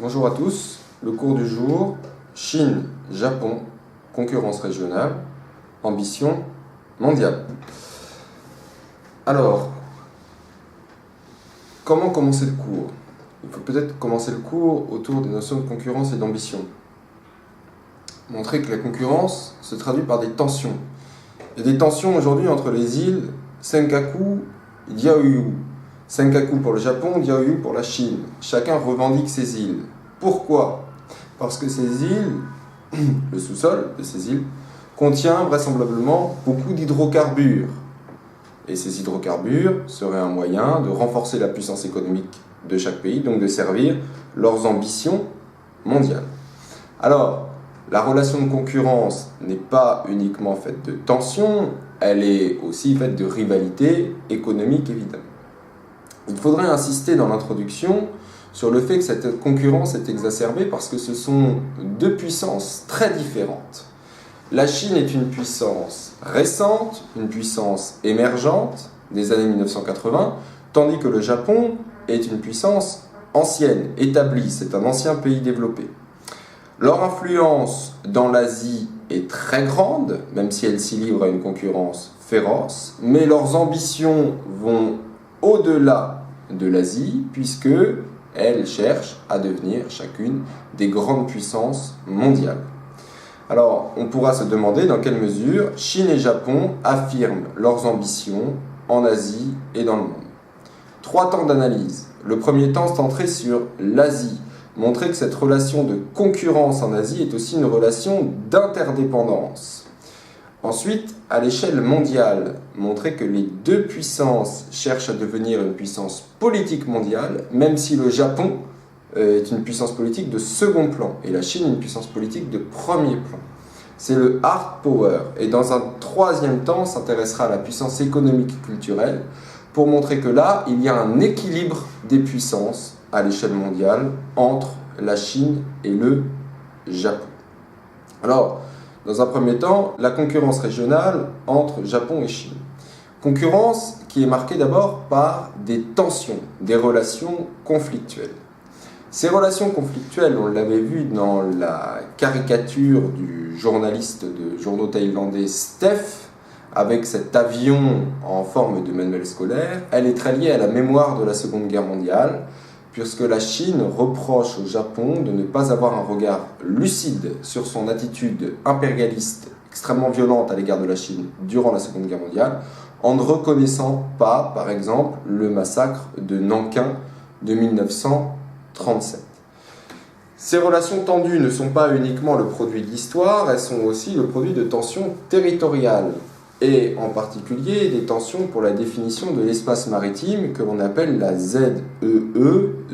Bonjour à tous, le cours du jour, Chine, Japon, concurrence régionale, ambition mondiale. Alors, comment commencer le cours? Il faut peut-être commencer le cours autour des notions de concurrence et d'ambition. Montrer que la concurrence se traduit par des tensions. Il y a des tensions aujourd'hui entre les îles Senkaku et Diaoyu. Senkaku pour le Japon, Diaoyu pour la Chine. Chacun revendique ses îles. Pourquoi? Parce que ces îles, le sous-sol de ces îles, contient vraisemblablement beaucoup d'hydrocarbures. Et ces hydrocarbures seraient un moyen de renforcer la puissance économique de chaque pays, donc de servir leurs ambitions mondiales. Alors, la relation de concurrence n'est pas uniquement faite de tension, elle est aussi faite de rivalité économique, évidemment. Il faudrait insister dans l'introduction sur le fait que cette concurrence est exacerbée parce que ce sont deux puissances très différentes. La Chine est une puissance récente, une puissance émergente des années 1980, tandis que le Japon est une puissance ancienne, établie, c'est un ancien pays développé. Leur influence dans l'Asie est très grande, même si elle s'y livre à une concurrence féroce, mais leurs ambitions vont au-delà de l'Asie, puisqu'elles cherchent à devenir chacune des grandes puissances mondiales. Alors, on pourra se demander dans quelle mesure Chine et Japon affirment leurs ambitions en Asie et dans le monde. 3 temps d'analyse. Le premier temps centré sur l'Asie, montrer que cette relation de concurrence en Asie est aussi une relation d'interdépendance. Ensuite, à l'échelle mondiale, montrer que les deux puissances cherchent à devenir une puissance politique mondiale, même si le Japon est une puissance politique de second plan et la Chine une puissance politique de premier plan. C'est le hard power. Et dans un troisième temps, on s'intéressera à la puissance économique et culturelle pour montrer que là, il y a un équilibre des puissances à l'échelle mondiale entre la Chine et le Japon. Alors, dans un premier temps, la concurrence régionale entre Japon et Chine. Concurrence qui est marquée d'abord par des tensions, des relations conflictuelles. Ces relations conflictuelles, on l'avait vu dans la caricature du journaliste de journaux thaïlandais Steph, avec cet avion en forme de manuel scolaire, elle est très liée à la mémoire de la Seconde Guerre mondiale, puisque la Chine reproche au Japon de ne pas avoir un regard lucide sur son attitude impérialiste extrêmement violente à l'égard de la Chine durant la Seconde Guerre mondiale, en ne reconnaissant pas, par exemple, le massacre de Nankin de 1937. Ces relations tendues ne sont pas uniquement le produit de l'histoire, elles sont aussi le produit de tensions territoriales, et en particulier des tensions pour la définition de l'espace maritime que l'on appelle la ZEE,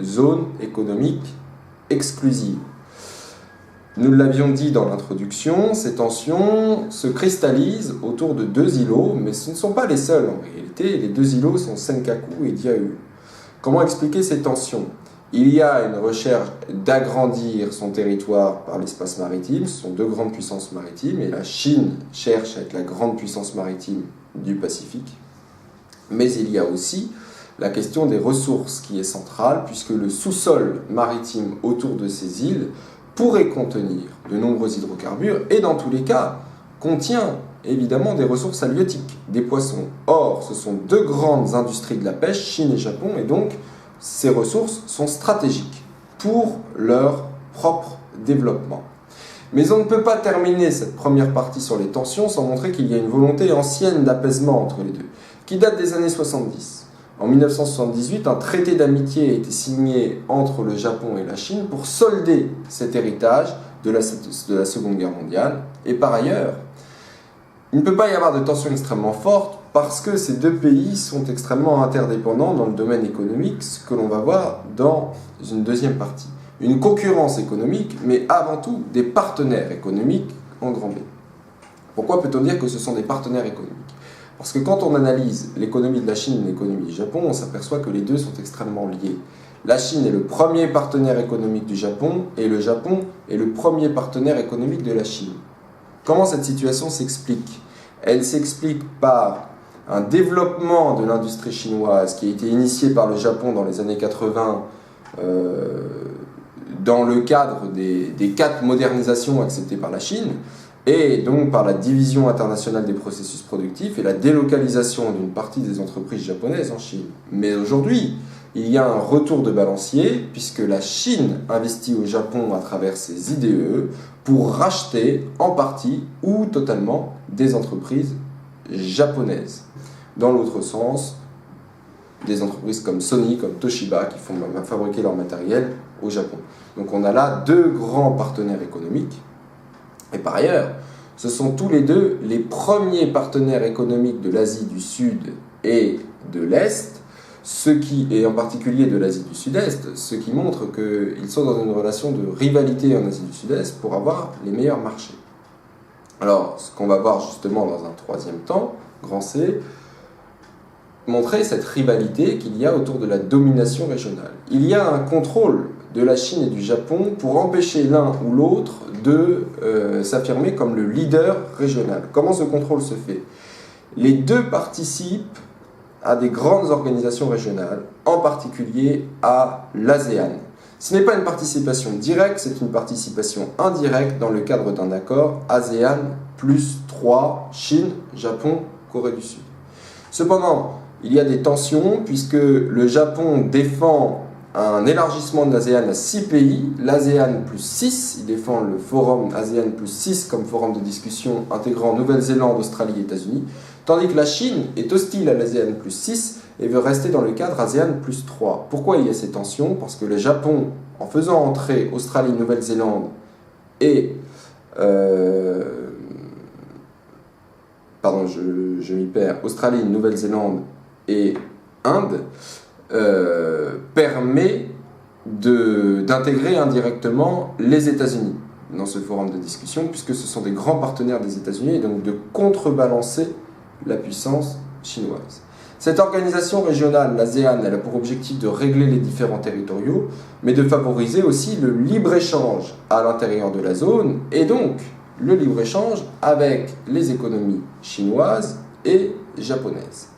Zone économique exclusive. Nous l'avions dit dans l'introduction, ces tensions se cristallisent autour de 2 îlots, mais ce ne sont pas les seuls en réalité, les 2 îlots sont Senkaku et Diaoyu. Comment expliquer ces tensions? Il y a une recherche d'agrandir son territoire par l'espace maritime, ce sont 2 grandes puissances maritimes, et la Chine cherche à être la grande puissance maritime du Pacifique. Mais il y a aussi la question des ressources qui est centrale, puisque le sous-sol maritime autour de ces îles pourrait contenir de nombreux hydrocarbures, et dans tous les cas, contient évidemment des ressources halieutiques, des poissons. Or, ce sont 2 grandes industries de la pêche, Chine et Japon, et donc ces ressources sont stratégiques pour leur propre développement. Mais on ne peut pas terminer cette première partie sur les tensions sans montrer qu'il y a une volonté ancienne d'apaisement entre les deux, qui date des années 70. En 1978, un traité d'amitié a été signé entre le Japon et la Chine pour solder cet héritage de la Seconde Guerre mondiale. Et par ailleurs, il ne peut pas y avoir de tensions extrêmement fortes parce que ces 2 pays sont extrêmement interdépendants dans le domaine économique, ce que l'on va voir dans une deuxième partie. Une concurrence économique, mais avant tout des partenaires économiques en grand B. Pourquoi peut-on dire que ce sont des partenaires économiques? Parce que quand on analyse l'économie de la Chine et l'économie du Japon, on s'aperçoit que les deux sont extrêmement liés. La Chine est le premier partenaire économique du Japon et le Japon est le premier partenaire économique de la Chine. Comment cette situation s'explique? Elle s'explique par un développement de l'industrie chinoise qui a été initié par le Japon dans les années 80 dans le cadre des 4 modernisations acceptées par la Chine, et donc par la division internationale des processus productifs et la délocalisation d'une partie des entreprises japonaises en Chine. Mais aujourd'hui, il y a un retour de balancier, puisque la Chine investit au Japon à travers ses IDE pour racheter en partie ou totalement des entreprises japonaises. Dans l'autre sens, des entreprises comme Sony, comme Toshiba, qui font fabriquer leur matériel au Japon. Donc on a là 2 grands partenaires économiques. Et par ailleurs, ce sont tous les 2 les premiers partenaires économiques de l'Asie du Sud et de l'Est, et en particulier de l'Asie du Sud-Est, ce qui montre qu'ils sont dans une relation de rivalité en Asie du Sud-Est pour avoir les meilleurs marchés. Alors, ce qu'on va voir justement dans un 3e temps, grand C, montrer cette rivalité qu'il y a autour de la domination régionale. Il y a un contrôle de la Chine et du Japon pour empêcher l'un ou l'autre de s'affirmer comme le leader régional. Comment ce contrôle se fait? Les 2 participent à des grandes organisations régionales, en particulier à l'ASEAN. Ce n'est pas une participation directe, c'est une participation indirecte dans le cadre d'un accord ASEAN plus 3, Chine, Japon, Corée du Sud. Cependant, il y a des tensions puisque le Japon défend un élargissement de l'ASEAN à 6 pays, l'ASEAN plus 6, il défend le forum ASEAN plus 6 comme forum de discussion intégrant Nouvelle-Zélande, Australie et États-Unis, tandis que la Chine est hostile à l'ASEAN plus 6 et veut rester dans le cadre ASEAN plus 3. Pourquoi il y a ces tensions? Parce que le Japon, en faisant entrer Australie, Nouvelle-Zélande et... pardon, je m'y perds, Australie, Nouvelle-Zélande et Inde, permet d'intégrer indirectement les États-Unis dans ce forum de discussion, puisque ce sont des grands partenaires des États-Unis, et donc de contrebalancer la puissance chinoise. Cette organisation régionale, l'ASEAN, elle a pour objectif de régler les différends territoriaux, mais de favoriser aussi le libre-échange à l'intérieur de la zone, et donc le libre-échange avec les économies chinoises et japonaises.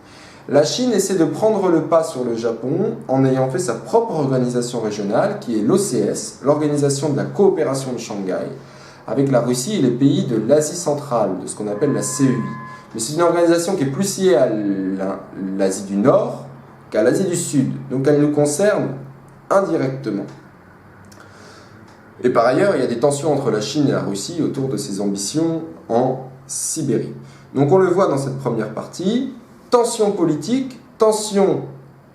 La Chine essaie de prendre le pas sur le Japon en ayant fait sa propre organisation régionale qui est l'OCS, l'Organisation de la coopération de Shanghai, avec la Russie et les pays de l'Asie centrale, de ce qu'on appelle la CEI. Mais c'est une organisation qui est plus liée à l'Asie du Nord qu'à l'Asie du Sud, donc elle nous concerne indirectement. Et par ailleurs, il y a des tensions entre la Chine et la Russie autour de ses ambitions en Sibérie. Donc on le voit dans cette première partie, tension politique, tension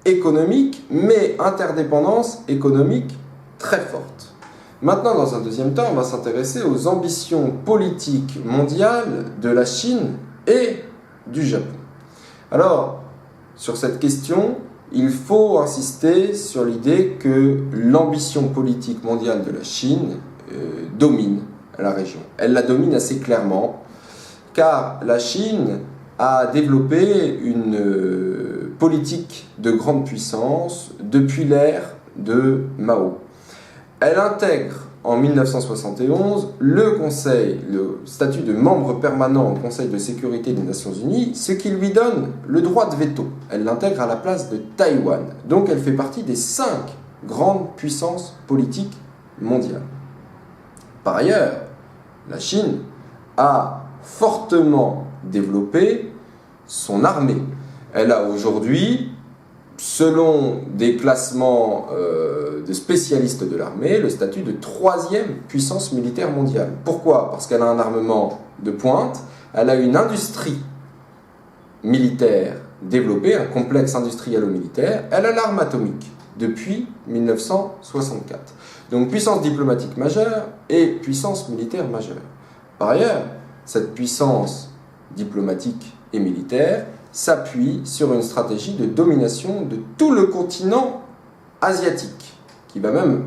économique, mais interdépendance économique très forte. Maintenant, dans un 2e temps, on va s'intéresser aux ambitions politiques mondiales de la Chine et du Japon. Alors, sur cette question, il faut insister sur l'idée que l'ambition politique mondiale de la Chine domine la région. Elle la domine assez clairement, car la Chine a développé une politique de grande puissance depuis l'ère de Mao. Elle intègre en 1971 le statut de membre permanent au Conseil de sécurité des Nations Unies, ce qui lui donne le droit de veto. Elle l'intègre à la place de Taïwan. Donc elle fait partie des 5 grandes puissances politiques mondiales. Par ailleurs, la Chine a fortement développer son armée. Elle a aujourd'hui, selon des classements de spécialistes de l'armée, le statut de 3e puissance militaire mondiale. Pourquoi? Parce qu'elle a un armement de pointe, elle a une industrie militaire développée, un complexe industriel-militaire, elle a l'arme atomique depuis 1964. Donc puissance diplomatique majeure et puissance militaire majeure. Par ailleurs, cette puissance diplomatique et militaire s'appuie sur une stratégie de domination de tout le continent asiatique, qui va même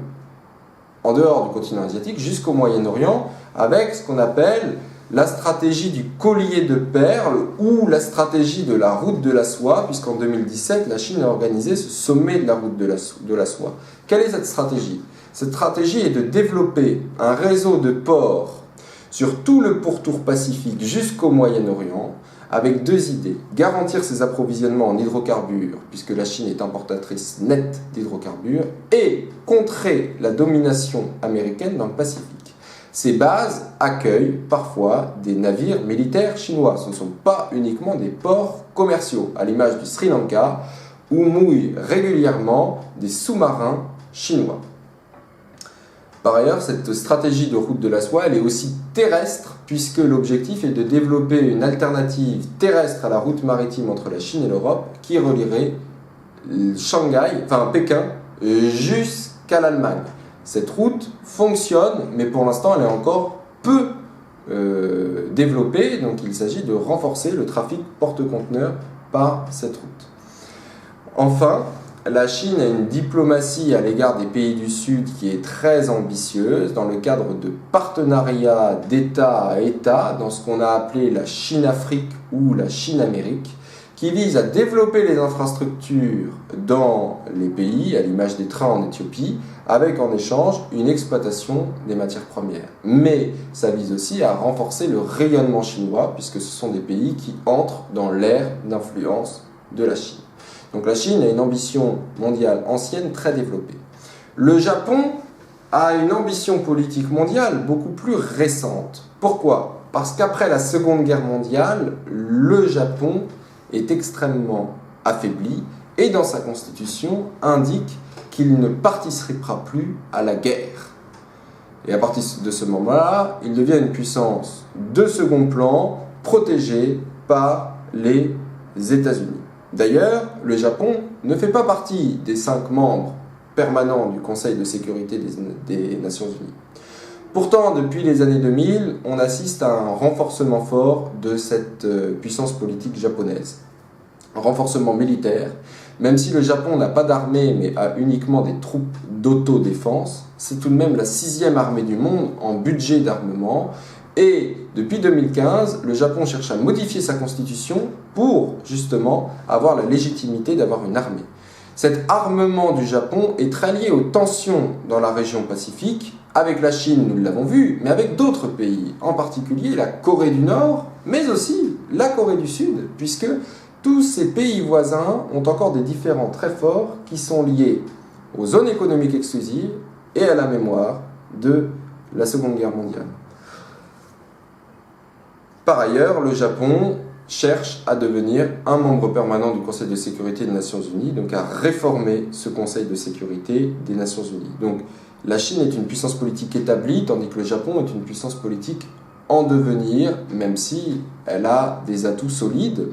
en dehors du continent asiatique jusqu'au Moyen-Orient, avec ce qu'on appelle la stratégie du collier de perles ou la stratégie de la route de la soie, puisqu'en 2017, la Chine a organisé ce sommet de la route de la soie. Quelle est cette stratégie? Cette stratégie est de développer un réseau de ports sur tout le pourtour pacifique jusqu'au Moyen-Orient, avec deux idées. Garantir ses approvisionnements en hydrocarbures, puisque la Chine est importatrice nette d'hydrocarbures, et contrer la domination américaine dans le Pacifique. Ces bases accueillent parfois des navires militaires chinois. Ce ne sont pas uniquement des ports commerciaux, à l'image du Sri Lanka, où mouillent régulièrement des sous-marins chinois. Par ailleurs, cette stratégie de route de la soie, elle est aussi terrestre, puisque l'objectif est de développer une alternative terrestre à la route maritime entre la Chine et l'Europe, qui relierait Pékin, jusqu'à l'Allemagne. Cette route fonctionne, mais pour l'instant, elle est encore peu développée, donc il s'agit de renforcer le trafic porte-conteneurs par cette route. Enfin, la Chine a une diplomatie à l'égard des pays du Sud qui est très ambitieuse dans le cadre de partenariats d'État à État dans ce qu'on a appelé la Chine-Afrique ou la Chine-Amérique, qui vise à développer les infrastructures dans les pays, à l'image des trains en Éthiopie, avec en échange une exploitation des matières premières. Mais ça vise aussi à renforcer le rayonnement chinois, puisque ce sont des pays qui entrent dans l'ère d'influence de la Chine. Donc la Chine a une ambition mondiale ancienne très développée. Le Japon a une ambition politique mondiale beaucoup plus récente. Pourquoi ? Parce qu'après la Seconde Guerre mondiale, le Japon est extrêmement affaibli et dans sa constitution indique qu'il ne participera plus à la guerre. Et à partir de ce moment-là, il devient une puissance de second plan protégée par les États-Unis. D'ailleurs, le Japon ne fait pas partie des 5 membres permanents du Conseil de sécurité des Nations Unies. Pourtant, depuis les années 2000, on assiste à un renforcement fort de cette puissance politique japonaise. Un renforcement militaire, même si le Japon n'a pas d'armée mais a uniquement des troupes d'autodéfense, c'est tout de même la 6e armée du monde en budget d'armement. Et depuis 2015, le Japon cherche à modifier sa constitution pour justement avoir la légitimité d'avoir une armée. Cet armement du Japon est très lié aux tensions dans la région Pacifique, avec la Chine, nous l'avons vu, mais avec d'autres pays, en particulier la Corée du Nord, mais aussi la Corée du Sud, puisque tous ces pays voisins ont encore des différends très forts qui sont liés aux zones économiques exclusives et à la mémoire de la Seconde Guerre mondiale. Par ailleurs, le Japon cherche à devenir un membre permanent du Conseil de sécurité des Nations Unies, donc à réformer ce Conseil de sécurité des Nations Unies. Donc la Chine est une puissance politique établie, tandis que le Japon est une puissance politique en devenir, même si elle a des atouts solides.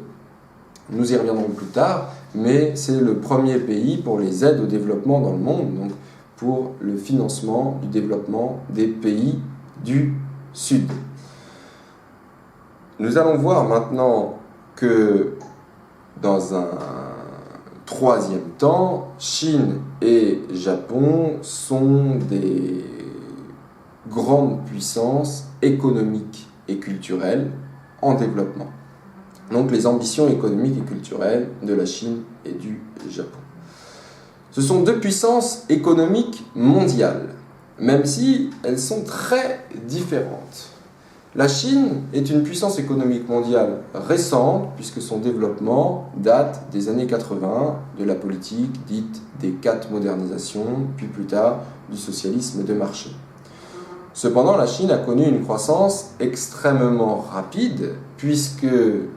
Nous y reviendrons plus tard, mais c'est le premier pays pour les aides au développement dans le monde, donc pour le financement du développement des pays du Sud. Nous allons voir maintenant que dans un troisième temps, Chine et Japon sont des grandes puissances économiques et culturelles en développement. Donc les ambitions économiques et culturelles de la Chine et du Japon. Ce sont deux puissances économiques mondiales, même si elles sont très différentes. La Chine est une puissance économique mondiale récente, puisque son développement date des années 80, de la politique dite des 4 modernisations, puis plus tard du socialisme de marché. Cependant, la Chine a connu une croissance extrêmement rapide, puisque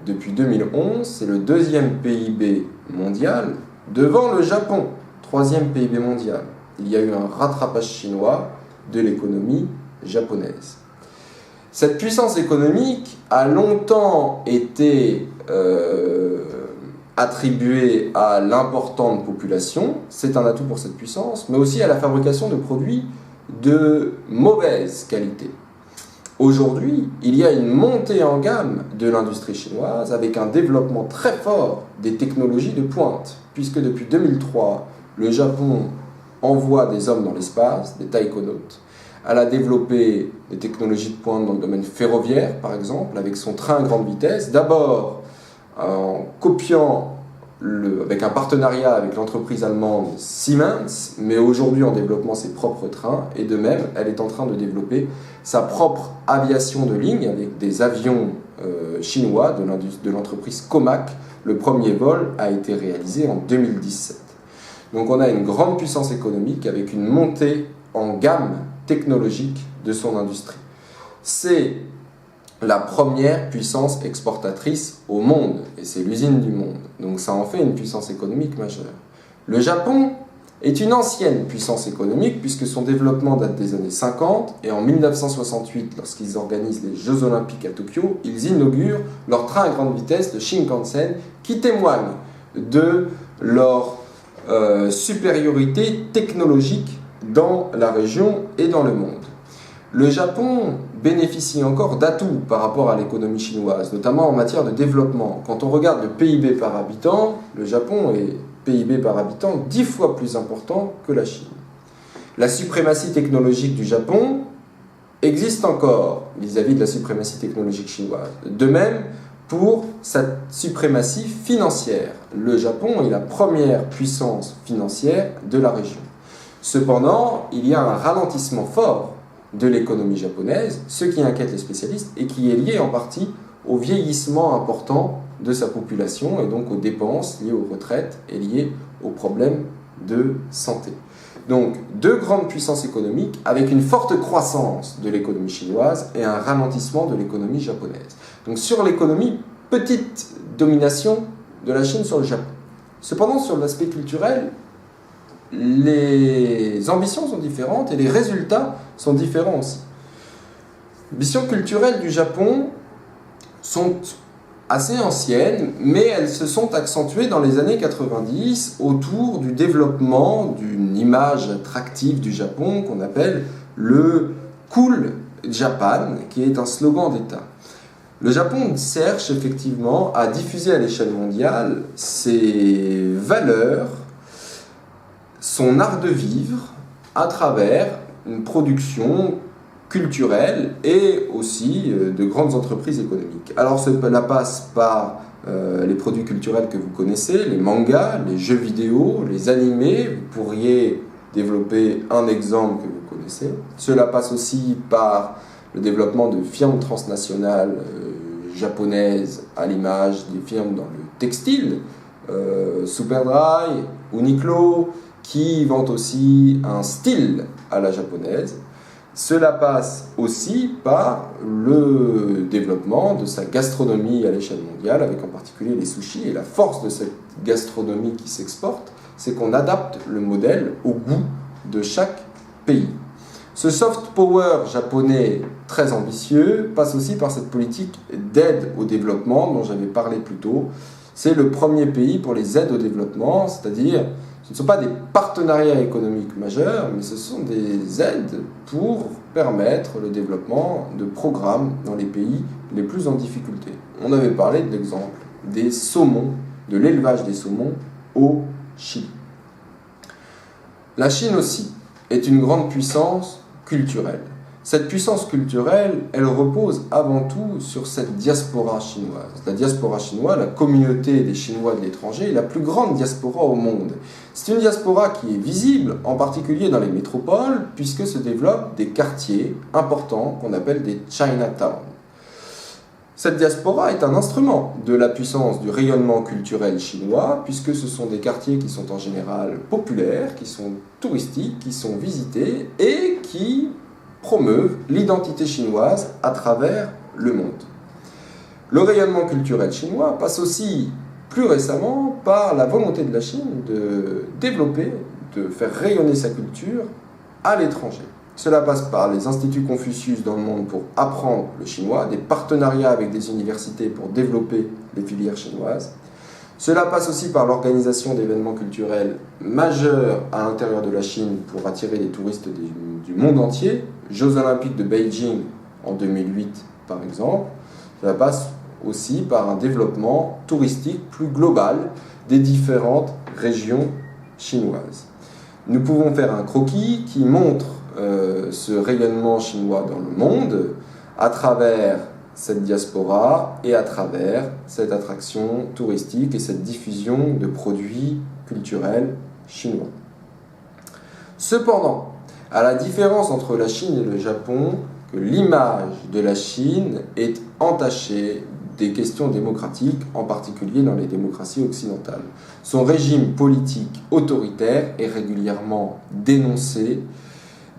depuis 2011, c'est le 2e PIB mondial, devant le Japon, 3e PIB mondial. Il y a eu un rattrapage chinois de l'économie japonaise. Cette puissance économique a longtemps été attribuée à l'importante population, c'est un atout pour cette puissance, mais aussi à la fabrication de produits de mauvaise qualité. Aujourd'hui, il y a une montée en gamme de l'industrie chinoise avec un développement très fort des technologies de pointe, puisque depuis 2003, le Japon envoie des hommes dans l'espace, des taïkonautes. Elle a développé des technologies de pointe dans le domaine ferroviaire, par exemple, avec son train à grande vitesse. D'abord, en copiant, avec un partenariat avec l'entreprise allemande Siemens, mais aujourd'hui en développant ses propres trains. Et de même, elle est en train de développer sa propre aviation de ligne, avec des avions chinois de l'entreprise Comac. Le premier vol a été réalisé en 2017. Donc on a une grande puissance économique avec une montée en gamme technologique de son industrie. C'est la première puissance exportatrice au monde, et c'est l'usine du monde. Donc ça en fait une puissance économique majeure. Le Japon est une ancienne puissance économique puisque son développement date des années 50 et en 1968, lorsqu'ils organisent les Jeux Olympiques à Tokyo, ils inaugurent leur train à grande vitesse, le Shinkansen, qui témoigne de leur supériorité technologique dans la région et dans le monde. Le Japon bénéficie encore d'atouts par rapport à l'économie chinoise, notamment en matière de développement. Quand on regarde le PIB par habitant, le Japon est PIB par habitant 10 fois plus important que la Chine. La suprématie technologique du Japon existe encore vis-à-vis de la suprématie technologique chinoise. De même pour sa suprématie financière. Le Japon est la première puissance financière de la région. Cependant, il y a un ralentissement fort de l'économie japonaise, ce qui inquiète les spécialistes et qui est lié en partie au vieillissement important de sa population et donc aux dépenses liées aux retraites et liées aux problèmes de santé. Donc, deux grandes puissances économiques avec une forte croissance de l'économie chinoise et un ralentissement de l'économie japonaise. Donc, sur l'économie, petite domination de la Chine sur le Japon. Cependant, sur l'aspect culturel, les ambitions sont différentes et les résultats sont différents aussi. Les ambitions culturelles du Japon sont assez anciennes, mais elles se sont accentuées dans les années 90 autour du développement d'une image attractive du Japon qu'on appelle le Cool Japan, qui est un slogan d'État. Le Japon cherche effectivement à diffuser à l'échelle mondiale ses valeurs, son art de vivre à travers une production culturelle et aussi de grandes entreprises économiques. Alors cela passe par les produits culturels que vous connaissez, les mangas, les jeux vidéo, les animés. Vous pourriez développer un exemple que vous connaissez. Cela passe aussi par le développement de firmes transnationales japonaises à l'image des firmes dans le textile, Superdry, Uniqlo, qui vendent aussi un style à la japonaise. Cela passe aussi par le développement de sa gastronomie à l'échelle mondiale, avec en particulier les sushis. Et la force de cette gastronomie qui s'exporte, c'est qu'on adapte le modèle au goût de chaque pays. Ce soft power japonais très ambitieux passe aussi par cette politique d'aide au développement dont j'avais parlé plus tôt. C'est le premier pays pour les aides au développement, c'est-à-dire ce ne sont pas des partenariats économiques majeurs, mais ce sont des aides pour permettre le développement de programmes dans les pays les plus en difficulté. On avait parlé de l'exemple des saumons, de l'élevage des saumons au Chili. La Chine aussi est une grande puissance culturelle. Cette puissance culturelle, elle repose avant tout sur cette diaspora chinoise. La diaspora chinoise, la communauté des Chinois de l'étranger, est la plus grande diaspora au monde. C'est une diaspora qui est visible, en particulier dans les métropoles, puisque se développent des quartiers importants qu'on appelle des Chinatown. Cette diaspora est un instrument de la puissance du rayonnement culturel chinois, puisque ce sont des quartiers qui sont en général populaires, qui sont touristiques, qui sont visités et qui promeuvent l'identité chinoise à travers le monde. Le rayonnement culturel chinois passe aussi plus récemment par la volonté de la Chine de développer, de faire rayonner sa culture à l'étranger. Cela passe par les instituts Confucius dans le monde pour apprendre le chinois, des partenariats avec des universités pour développer les filières chinoises. Cela passe aussi par l'organisation d'événements culturels majeurs à l'intérieur de la Chine pour attirer les touristes du monde entier. Jeux Olympiques de Beijing en 2008 par exemple. Cela passe aussi par un développement touristique plus global des différentes régions chinoises. Nous pouvons faire un croquis qui montre ce rayonnement chinois dans le monde à travers cette diaspora et à travers cette attraction touristique et cette diffusion de produits culturels chinois. Cependant, à la différence entre la Chine et le Japon, que l'image de la Chine est entachée des questions démocratiques, en particulier dans les démocraties occidentales. Son régime politique autoritaire est régulièrement dénoncé.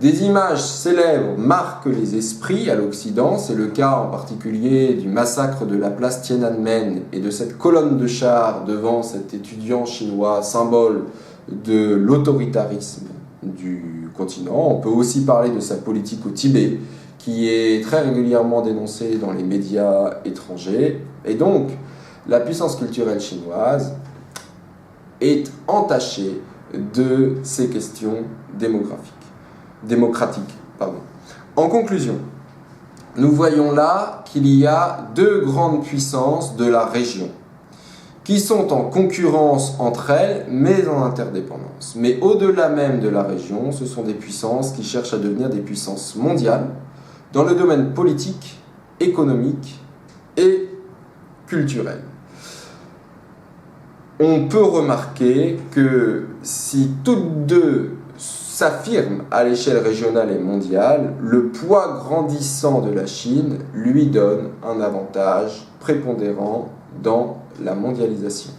Des images célèbres marquent les esprits à l'Occident. C'est le cas en particulier du massacre de la place Tiananmen et de cette colonne de chars devant cet étudiant chinois, symbole de l'autoritarisme du continent. On peut aussi parler de sa politique au Tibet, qui est très régulièrement dénoncée dans les médias étrangers. Et donc, la puissance culturelle chinoise est entachée de ces questions démocratiques. En conclusion, nous voyons là qu'il y a deux grandes puissances de la région, qui sont en concurrence entre elles, mais en interdépendance. Mais au-delà même de la région, ce sont des puissances qui cherchent à devenir des puissances mondiales, dans le domaine politique, économique et culturel. On peut remarquer que si toutes deux s'affirment à l'échelle régionale et mondiale, le poids grandissant de la Chine lui donne un avantage prépondérant dans la mondialisation.